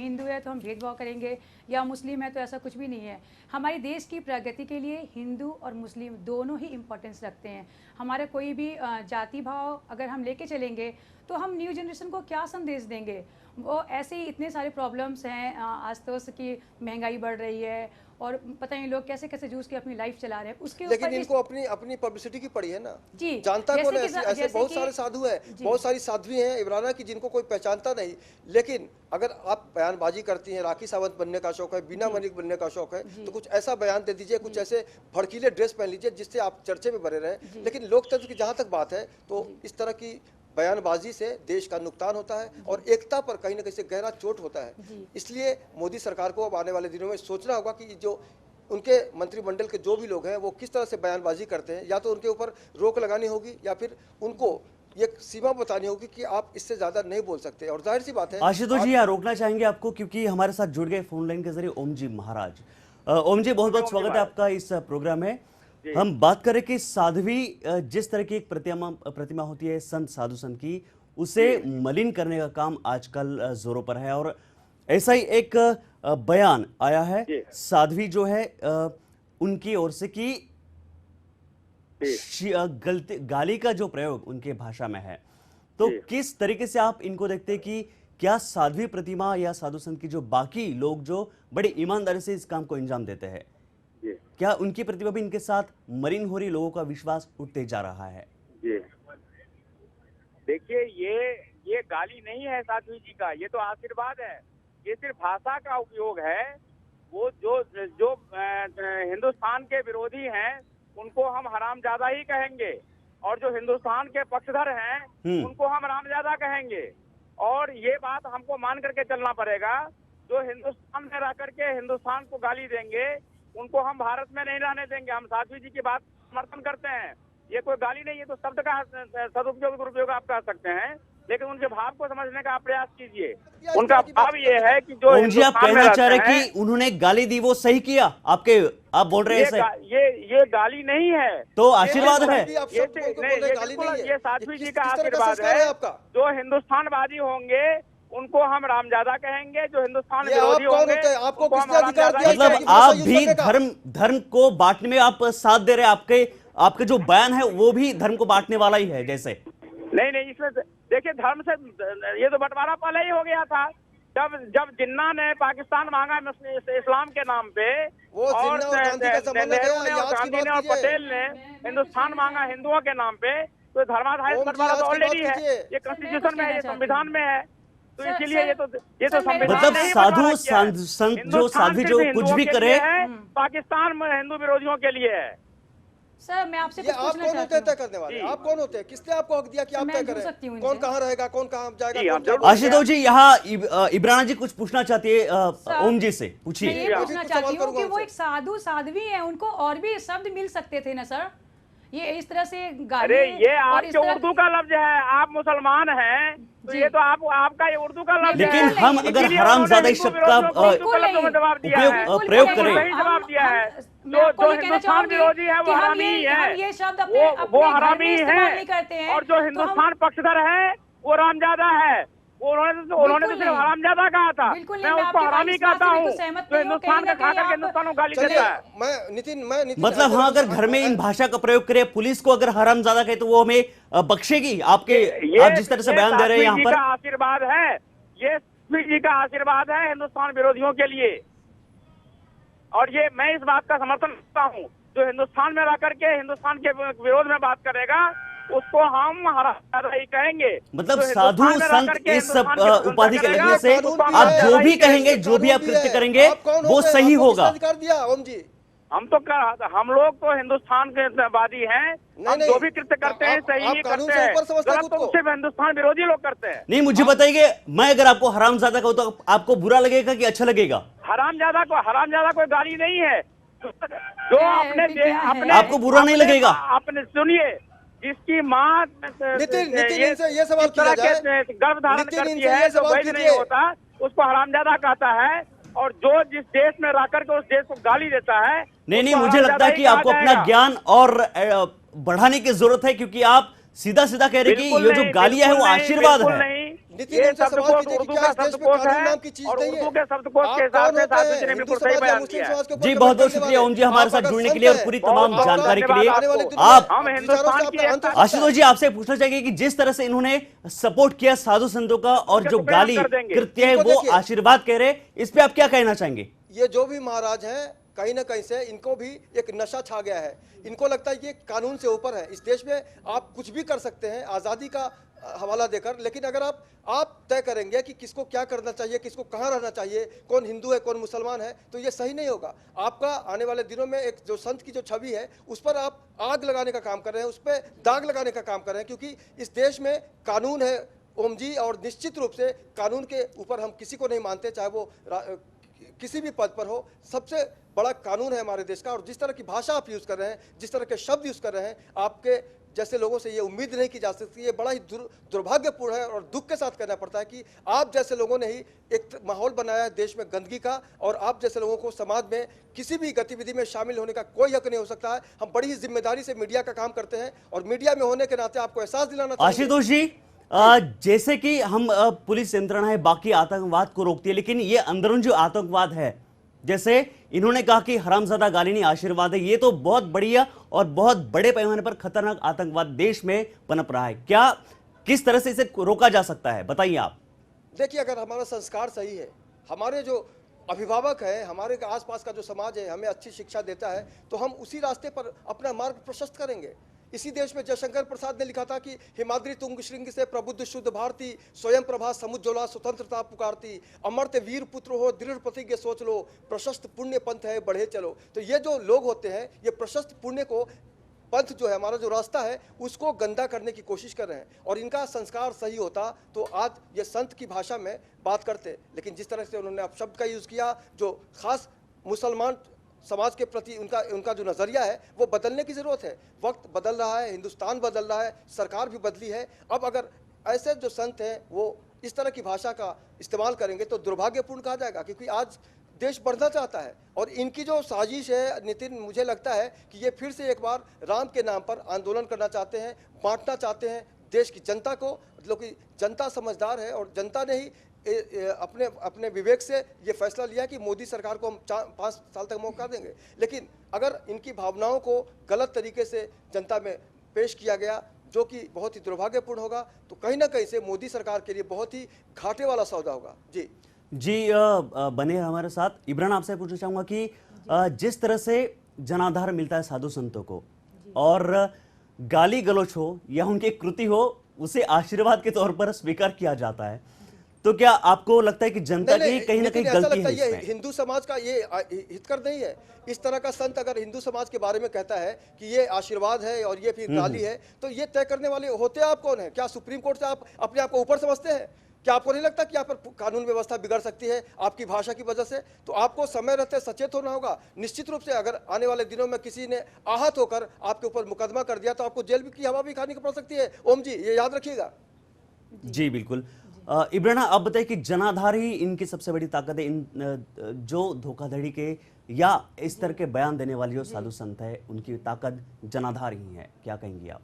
हिंदू है तो हम भेदभाव करेंगे या मुस्लिम है तो ऐसा कुछ भी नहीं है। हमारे देश की प्रगति के लिए हिंदू और मुस्लिम दोनों ही इम्पोर्टेंस रखते हैं। हमारा कोई भी जाति भाव अगर हम लेके चलेंगे तो हम न्यू जनरेशन को क्या संदेश देंगे। वो ऐसे ही इतने सारे प्रॉब्लम्स हैं आज तो कि महंगाई बढ़ रही है और पता नहीं लोग कैसे कैसे जूझ के अपनी लाइफ चला रहे हैं उसके ऊपर। लेकिन इनको अपनी अपनी पब्लिसिटी की पड़ी है ना जी, जानता कौन है? ऐसे बहुत सारे साधु हैं, बहुत सारी साध्वी हैं इमराना की जिनको कोई पहचानता नहीं। लेकिन अगर आप बयानबाजी करती हैं, राखी सावंत बनने का शौक है, बीना मलिक बनने का शौक है, तो कुछ ऐसा बयान दे दीजिए, कुछ ऐसे भड़कीले ड्रेस पहन लीजिए जिससे आप चर्चे में बने रहे। लेकिन लोकतंत्र की जहां तक बात है तो इस तरह की बयानबाजी से देश का नुकसान होता है और एकता पर कहीं ना कहीं से गहरा चोट होता है। इसलिए मोदी सरकार को अब आने वाले दिनों में सोचना होगा कि जो उनके मंत्रिमंडल के जो भी लोग हैं वो किस तरह से बयानबाजी करते हैं, या तो उनके ऊपर रोक लगानी होगी या फिर उनको ये सीमा बतानी होगी कि आप इससे ज्यादा नहीं बोल सकते। और जाहिर सी बात है आशुतोष जी यहाँ रोकना चाहेंगे आपको क्योंकि हमारे साथ जुड़ गए फोन लाइन के जरिए ओम जी महाराज। ओम जी बहुत बहुत स्वागत है आपका इस प्रोग्राम में। हम बात करें कि साध्वी जिस तरह की एक प्रतिमा होती है संत साधु संत की, उसे मलिन करने का काम आजकल जोरों पर है और ऐसा ही एक बयान आया है साध्वी जो है उनकी ओर से कि गाली का जो प्रयोग उनके भाषा में है। तो किस तरीके से आप इनको देखते हैं कि क्या साध्वी प्रतिमा या साधु संत की जो बाकी लोग जो बड़ी ईमानदारी से इस काम को अंजाम देते हैं, क्या उनकी प्रतिभा भी इनके साथ मलिन हो रही, लोगों का विश्वास उठते जा रहा है? देखिए ये गाली नहीं है साध्वी जी का, ये तो आशीर्वाद है। ये सिर्फ भाषा का उपयोग है। वो जो हिंदुस्तान के विरोधी हैं उनको हम हरामजादा ही कहेंगे और जो हिंदुस्तान के पक्षधर हैं उनको हम हरामजादा कहेंगे। और ये बात हमको मान करके चलना पड़ेगा। जो हिंदुस्तान में रह करके हिंदुस्तान को गाली देंगे उनको हम भारत में नहीं रहने देंगे। हम साध्वी जी की बात समर्थन करते हैं। ये कोई गाली नहीं, ये तो शब्द का सदुपयोग दुरुपयोग आप कह सकते हैं, लेकिन उनके भाव को समझने का आप प्रयास कीजिए। उनका भाव ये है कि जो ओम जी आप कहना चाह रहे हैं कि उन्होंने गाली दी वो सही किया, आप बोल रहे हैं ये गाली नहीं है तो आशीर्वाद है। ये साध्वी जी का आशीर्वाद है। जो हिंदुस्तानवादी होंगे उनको हम रामजादा कहेंगे, जो हिंदुस्तान विरोधी होंगे आपको किसने अधिकार दिया? मतलब आप भी धर्म को बांटने में आप साथ दे रहे हैं। आपके जो बयान है वो भी धर्म को बांटने वाला ही है जैसे। नहीं इसमें देखिए धर्म से ये तो बंटवारा पहले ही हो गया था। जब जिन्ना ने पाकिस्तान मांगा इस्लाम के नाम पे और नेहरू ने और गांधी ने और पटेल ने हिंदुस्तान मांगा हिंदुओं के नाम पे, तो धर्माधारित बंटवारा तो ऑलरेडी है। ये कॉन्स्टिट्यूशन में है, ये संविधान में है। तो इसीलिए ये तो संविधान मतलब साधु संत जो साध्वी जो कुछ भी करे पाकिस्तान में हिंदू विरोधियों के लिए है। सर मैं आपसे कुछ आप कौन होते हैं तय करने वाले? आप कौन होते हैं? किसने आपको हक दिया कि आप तय करें कौन कहाँ रहेगा, कौन कहाँ जाएगा? आशुतोष जी यहाँ इब्राना जी कुछ पूछना चाहती है ओम जी से, पूछिए। ये पूछना चाहती हूँ कि वो एक साधु साध्वी है, उनको और भी शब्द मिल सकते थे ना सर। ये इस तरह से गाली। अरे ये आपके उर्दू का लफ्ज है, आप मुसलमान हैं तो ये तो आपका ये उर्दू का लफ्ज है। लेकिन हम अगर हरामजादा शब्द का प्रयोग करें, जवाब दिया है जो हिंदुस्तान विरोधी है वो हरामी है, ये शब्द वो हरामी है। और जो हिंदुस्तान पक्षधर है वो रामजादा है। उन्होंने तो सिर्फ हरामजादा कहा था, मैं उसको हरामी कहता हूँ जो हिंदुस्तान का खा करके हिंदुस्तान को गाली देता है। नितिन मतलब हाँ अगर घर में इन भाषा का प्रयोग करे, पुलिस को अगर हरामजादा कहे तो वो हमें बख्शेगी? आप जिस तरह से बयान दे रहे हैं यहाँ पर आशीर्वाद है, ये जी का आशीर्वाद है हिंदुस्तान विरोधियों के लिए। और ये मैं इस बात का समर्थन करता हूँ, जो हिंदुस्तान में रह करके हिंदुस्तान के विरोध में बात करेगा उसको हम हरामजादा ही कहेंगे। मतलब साधु संत इस उपाधि के लगने से आप जो भी कहेंगे, जो भी आप कृत्य करेंगे वो सही होगा। हम लोग तो हिंदुस्तान के वादी हैं, हम जो भी कृत्य करते हैं सही ही करते हैं, गलत तो सिर्फ हिंदुस्तान विरोधी लोग करते हैं। नहीं मुझे बताइए, मैं अगर आपको हरामजादा कहूँ तो आपको बुरा लगेगा कि अच्छा लगेगा? हरामजादा कोई गाली नहीं है। जो अपने आपको बुरा नहीं लगेगा? आपने सुनिए, जिसकी माँ नितिन ये सवाल किया जाए, गर्भ धारण करती है जो वैध नहीं होता उसको हरामजादा कहता है। और जो जिस देश में रह करके उस देश को गाली देता है नहीं मुझे लगता है कि आपको अपना ज्ञान और बढ़ाने की जरूरत है, क्योंकि आप सीधा कह रहे हैं कि ये जो गालियां है वो आशीर्वाद है। नितिन, ये इनसे सवाल शब्दकोश कीजिए कि उर्दू क्या का इस देश में शब्दकोश कानून है नाम की चीज और नहीं है? उर्दू के शब्दकोश आप के हिसाब कौन से होते साधु हैं? जी ने हिंदू बिल्कुल समाज सही या बयान मुस्लिम दिया है। समाज के ऊपर जी कमेंट बहुत बहुत करने शुक्रिया वाले? ओम जी, हमारे आप साथ अगर जुड़ने के संत लिए और हैं, पूरी बहुत तमाम बहुत जानकारी के धन्यवाद लिए। आपको। आने वाले दिनों आप में हम विचारों से हिंदुस्तान आप की अंत हो एकता सकता आशुतोष है। जी, आपसे पूछना चाहिए कि जिस तरह से इन्होंने सपोर्ट किया साधु संतों का और उनके जो टुकड़े हम गाली कर देंगे। कृत्य है इनको वो देखिए, आशीर्वाद कह रहे, इस पे आप क्या कहना चाहेंगे? ये जो भी महाराज हैं कहीं ना कहीं से इनको भी एक नशा छा गया है। इनको लगता है कि ये कानून से ऊपर है। इस देश में आप कुछ भी कर सकते हैं आज़ादी का हवाला देकर, लेकिन अगर आप तय करेंगे कि किसको क्या करना चाहिए, किसको कहाँ रहना चाहिए, कौन हिंदू है कौन मुसलमान है, तो ये सही नहीं होगा। आपका आने वाले दिनों में एक जो संत की जो छवि है उस पर आप आग लगाने का काम कर रहे हैं, उस पर दाग लगाने का काम कर रहे हैं, क्योंकि इस देश में कानून है ओम जी, और निश्चित रूप से कानून के ऊपर हम किसी को नहीं मानते, चाहे वो किसी भी पद पर हो। सबसे बड़ा कानून है हमारे देश का, और जिस तरह की भाषा आप यूज कर रहे हैं, जिस तरह के शब्द यूज कर रहे हैं, आपके जैसे लोगों से ये उम्मीद नहीं की जा सकती। ये बड़ा ही दुर्भाग्यपूर्ण है और दुख के साथ कहना पड़ता है कि आप जैसे लोगों ने ही एक माहौल बनाया है देश में गंदगी का, और आप जैसे लोगों को समाज में किसी भी गतिविधि में शामिल होने का कोई हक नहीं हो सकता है। हम बड़ी ही जिम्मेदारी से मीडिया का काम करते हैं, और मीडिया में होने के नाते आपको एहसास दिलाना चाहिए। आशुतोष जी, जैसे कि हम पुलिस यंत्रणा है बाकी आतंकवाद को रोकती है, लेकिन ये अंदरून जो आतंकवाद है, जैसे इन्होंने कहा कि हरामजादा गाली नहीं आशीर्वाद है, ये तो बहुत बढ़िया और बहुत बड़े पैमाने पर खतरनाक आतंकवाद देश में पनप रहा है। क्या किस तरह से इसे रोका जा सकता है, बताइए आप। देखिए, अगर हमारा संस्कार सही है, हमारे जो अभिभावक है, हमारे आसपास का जो समाज है हमें अच्छी शिक्षा देता है, तो हम उसी रास्ते पर अपना मार्ग प्रशस्त करेंगे। इसी देश में जयशंकर प्रसाद ने लिखा था कि हिमाद्री तुंग श्रृंग से प्रबुद्ध शुद्ध भारती, स्वयं प्रभा समुज्ज्वला स्वतंत्रता पुकारती, अमर्त्य वीर पुत्र हो दृढ़ प्रतिज्ञ सोच लो, प्रशस्त पुण्य पंथ है बढ़े चलो। तो ये जो लोग होते हैं ये प्रशस्त पुण्य को, पंथ जो है हमारा जो रास्ता है उसको गंदा करने की कोशिश कर रहे हैं, और इनका संस्कार सही होता तो आज ये संत की भाषा में बात करते। लेकिन जिस तरह से उन्होंने शब्द का यूज़ किया जो खास मुसलमान समाज के प्रति उनका जो नज़रिया है वो बदलने की ज़रूरत है। वक्त बदल रहा है, हिंदुस्तान बदल रहा है, सरकार भी बदली है। अब अगर ऐसे जो संत हैं वो इस तरह की भाषा का इस्तेमाल करेंगे तो दुर्भाग्यपूर्ण कहा जाएगा, क्योंकि आज देश बढ़ना चाहता है। और इनकी जो साजिश है नितिन, मुझे लगता है कि ये फिर से एक बार राम के नाम पर आंदोलन करना चाहते हैं, बांटना चाहते हैं देश की जनता को। मतलब कि जनता समझदार है, और जनता ने ही अपने अपने विवेक से ये फैसला लिया कि मोदी सरकार को हम 5 साल तक मौका देंगे। लेकिन अगर इनकी भावनाओं को गलत तरीके से जनता में पेश किया गया, जो कि बहुत ही दुर्भाग्यपूर्ण होगा, तो कहीं ना कहीं से मोदी सरकार के लिए बहुत ही घाटे वाला सौदा होगा। जी बने हमारे साथ। इब्रान, आपसे पूछना चाहूंगा कि जिस तरह से जनाधार मिलता है साधु संतों को, और गाली गलौच हो या उनकी कृति हो उसे आशीर्वाद के तौर पर स्वीकार किया जाता है, तो क्या आपको लगता है कि जनता की कहीं ना कहीं गलती है ये इसमें? हिंदू समाज का ये हितकर नहीं है। इस तरह का संत अगर हिंदू समाज के बारे में कहता है कि ये आशीर्वाद है और ये फिर गाली है, तो ये तय करने वाले होते आप कौन है? क्या सुप्रीम कोर्ट से आप अपने आप को ऊपर समझते हैं? क्या आपको नहीं लगता कि यहाँ पर कानून व्यवस्था बिगड़ सकती है आपकी भाषा की वजह से? तो आपको समय रहते सचेत होना होगा। निश्चित रूप से अगर आने वाले दिनों में किसी ने आहत होकर आपके ऊपर मुकदमा कर दिया तो आपको जेल की हवा भी खानी पड़ सकती है। ओम जी, ये याद रखिएगा। जी बिल्कुल। इब्राना, आप बताइए कि जनाधार ही इनकी सबसे बड़ी ताकत है। इन जो धोखाधड़ी के या इस तरह के बयान देने वाले जो साधु संत है उनकी ताकत जनाधार ही है, क्या कहेंगी आप?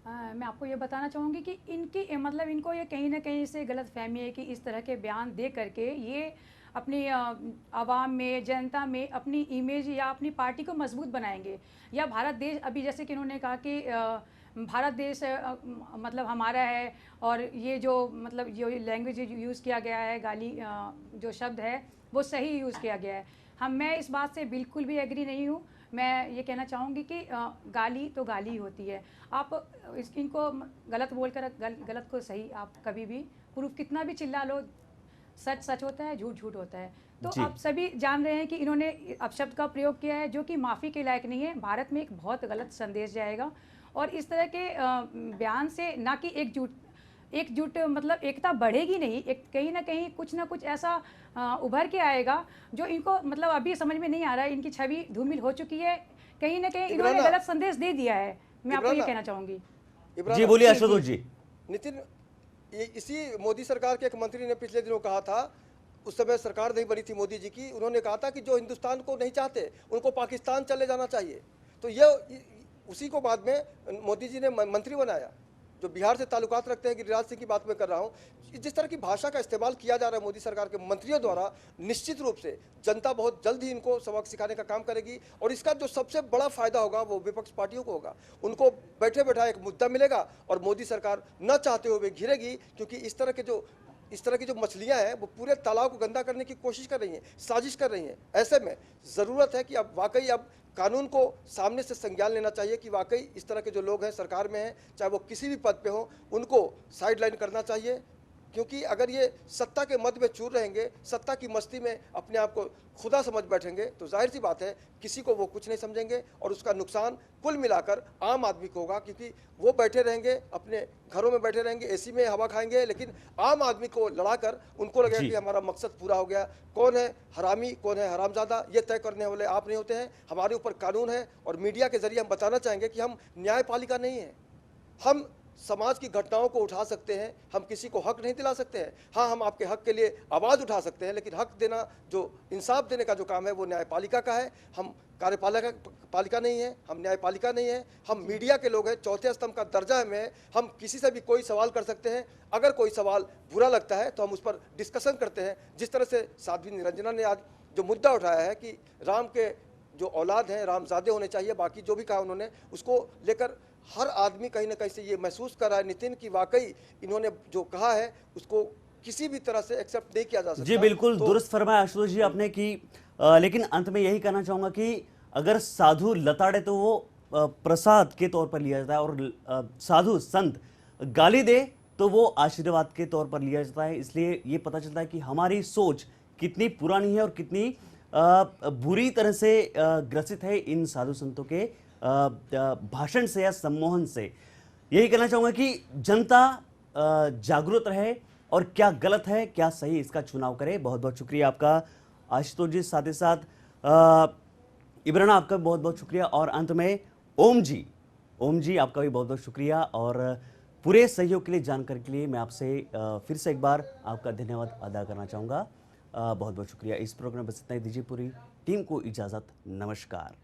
मैं आपको ये बताना चाहूँगी कि इनकी मतलब इनको ये कहीं ना कहीं से गलत फहमी है कि इस तरह के बयान दे करके ये अपनी आवाम में, जनता में अपनी इमेज या अपनी पार्टी को मजबूत बनाएंगे, या भारत देश, अभी जैसे कि इन्होंने कहा कि भारत देश मतलब हमारा है, और ये जो मतलब जो लैंग्वेज यूज़ किया गया है, गाली जो शब्द है वो सही यूज़ किया गया है। मैं इस बात से बिल्कुल भी एग्री नहीं हूँ। मैं ये कहना चाहूँगी कि गाली तो गाली होती है। आप इनको गलत बोलकर गलत को सही आप कभी भी प्रूफ कितना भी चिल्ला लो, सच सच होता है, झूठ झूठ होता है। तो आप सभी जान रहे हैं कि इन्होंने अपशब्द का प्रयोग किया है जो कि माफ़ी के लायक नहीं है। भारत में एक बहुत गलत संदेश जाएगा, और इस तरह के बयान से ना कि एकजुट मतलब एकता बढ़ेगी नहीं, एक कहीं ना कहीं कुछ ना कुछ ऐसा उभर के आएगा जो इनको मतलब अभी समझ में नहीं आ रहा है। इनकी छवि धूमिल हो चुकी है, कहीं ना कहीं इन्होंने गलत संदेश दे दिया है। मैं आपको ये कहना चाहूँगी। जी बोलिए आशुतोष जी। नितिन, इसी मोदी सरकार के एक मंत्री ने पिछले दिनों कहा था, उस समय सरकार नहीं बनी थी मोदी जी की, उन्होंने कहा था कि जो हिंदुस्तान को नहीं चाहते उनको पाकिस्तान चले जाना चाहिए। तो ये उसी को बाद में मोदी जी ने मंत्री बनाया। जो बिहार से ताल्लुकात रखते हैं, गिरिराज सिंह की बात मैं कर रहा हूँ, जिस तरह की भाषा का इस्तेमाल किया जा रहा है मोदी सरकार के मंत्रियों द्वारा, निश्चित रूप से जनता बहुत जल्द ही इनको सबक सिखाने का काम करेगी। और इसका जो सबसे बड़ा फायदा होगा वो विपक्ष पार्टियों को होगा। उनको बैठे बैठा एक मुद्दा मिलेगा और मोदी सरकार न चाहते हुए घिरेगी, क्योंकि इस तरह की जो मछलियां हैं वो पूरे तालाब को गंदा करने की कोशिश कर रही हैं, साजिश कर रही हैं। ऐसे में ज़रूरत है कि अब वाकई अब कानून को सामने से संज्ञान लेना चाहिए कि वाकई इस तरह के जो लोग हैं सरकार में हैं, चाहे वो किसी भी पद पे हो, उनको साइडलाइन करना चाहिए। क्योंकि अगर ये सत्ता के मद में चूर रहेंगे, सत्ता की मस्ती में अपने आप को खुदा समझ बैठेंगे, तो जाहिर सी बात है किसी को वो कुछ नहीं समझेंगे और उसका नुकसान कुल मिलाकर आम आदमी को होगा। क्योंकि वो बैठे रहेंगे, अपने घरों में बैठे रहेंगे, एसी में हवा खाएंगे, लेकिन आम आदमी को लड़ाकर उनको लगेगा कि हमारा मकसद पूरा हो गया। कौन है हरामी, कौन है हरामजादा, ये तय करने वाले आप नहीं होते हैं। हमारे ऊपर कानून है और मीडिया के जरिए हम बताना चाहेंगे कि हम न्यायपालिका नहीं है। हम समाज की घटनाओं को उठा सकते हैं, हम किसी को हक नहीं दिला सकते हैं। हाँ, हम आपके हक के लिए आवाज़ उठा सकते हैं, लेकिन हक देना, जो इंसाफ देने का जो काम है वो न्यायपालिका का है। हम पालिका नहीं है, हम न्यायपालिका नहीं है, हम मीडिया के लोग हैं। चौथे स्तंभ का दर्जा हमें, हम किसी से भी कोई सवाल कर सकते हैं। अगर कोई सवाल बुरा लगता है तो हम उस पर डिस्कशन करते हैं। जिस तरह से साध्वी निरंजना ने आज जो मुद्दा उठाया है कि राम के जो औलाद हैं रामजादे होने चाहिए, बाकी जो भी कहा उन्होंने, उसको लेकर हर आदमी कहीं ना कहीं से ये महसूस कर रहा है नितिन की वाकई इन्होंने जो कहा है उसको किसी भी तरह से एक्सेप्ट नहीं किया जा सकता। जी बिल्कुल, तो दुरुस्त फरमाया आशुतोष जी आपने कि लेकिन अंत में यही कहना चाहूंगा कि अगर साधु लताड़े तो वो प्रसाद के तौर पर लिया जाता है, और साधु संत गाली दे तो वो आशीर्वाद के तौर पर लिया जाता है। इसलिए ये पता चलता है कि हमारी सोच कितनी पुरानी है और कितनी बुरी तरह से ग्रसित है इन साधु संतों के भाषण से या सम्मोहन से। यही कहना चाहूंगा कि जनता जागरूक रहे और क्या गलत है क्या सही इसका चुनाव करे। बहुत बहुत शुक्रिया आपका आशुतोष जी, साथ ही साथ इब्राना आपका बहुत बहुत शुक्रिया, और अंत में ओम जी आपका भी बहुत बहुत शुक्रिया। और पूरे सहयोग के लिए, जानकारी के लिए मैं आपसे फिर से एक बार आपका धन्यवाद अदा करना चाहूँगा। बहुत बहुत शुक्रिया। इस प्रोग्राम में बस इतना ही, दीजिए पूरी टीम को इजाज़त। नमस्कार।